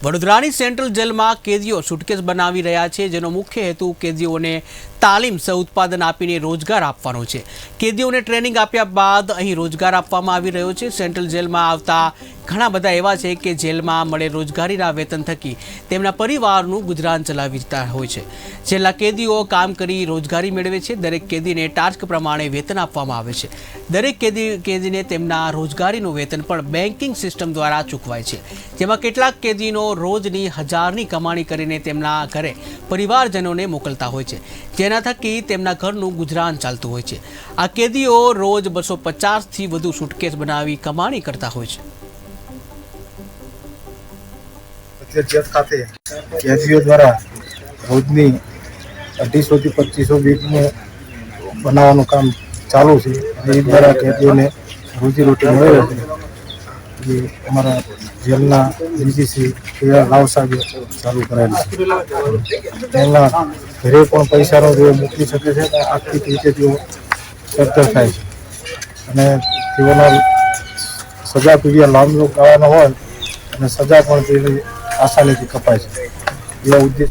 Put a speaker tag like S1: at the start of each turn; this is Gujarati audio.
S1: વડોદરાની સેન્ટ્રલ જેલમાં કેદીઓ સુટકેસ બનાવી રહ્યા છે, જેનો મુખ્ય હેતુ કેદીઓને તાલીમ સહ ઉત્પાદન આપીને રોજગાર આપવાનો છે। કેદીઓને ટ્રેનિંગ આપ્યા બાદ અહીં રોજગાર આપવામાં આવી રહ્યો છે। સેન્ટ્રલ જેલમાં આવતા ઘણા બધા એવા છે કે જેલમાં મળે રોજગારીના વેતન થકી તેમના પરિવારનું ગુજરાન ચલાવતા હોય છે। જેલના કેદીઓ કામ કરી રોજગારી મેળવે છે। દરેક કેદીને ટાસ્ક પ્રમાણે વેતન આપવામાં આવે છે। દરેક કેદીને તેમના રોજગારીનું વેતન પણ બેન્કિંગ સિસ્ટમ દ્વારા ચૂકવાય છે, જેમાં કેટલાક કેદીનો રોજની 1000ની કમાણી કરીને તેમના ઘરે પરિવારજનોને મોકલતા હોય છે, જેના થકી તેમના ઘરનું ગુજરાન ચાલતું હોય છે। આ કેદીઓ રોજ 250થી વધુ સુટકેસ બનાવી કમાણી કરતા હોય છે।
S2: જેલ ખાતે કેદીઓ દ્વારા રોજની 250 થી 2500 બીટનું બનાવવાનું કામ ચાલુ છે। એ દ્વારા કેદીઓને રોજીરોટી મળે છે। એ અમારા જેલના ડીજીસી રાવ સાહેબે ચાલુ કરેલ છે। જેલના ઘરે પણ પૈસાનો તેઓ મૂકી શકે છે, આર્થિક રીતે તેઓ સદ્ધર થાય છે અને તેઓના સજા પીડિયા લાંબો ગાળાનો હોય અને સજા પણ તેની આસાનીથી કપાય છે। એવા ઉદ્દેશ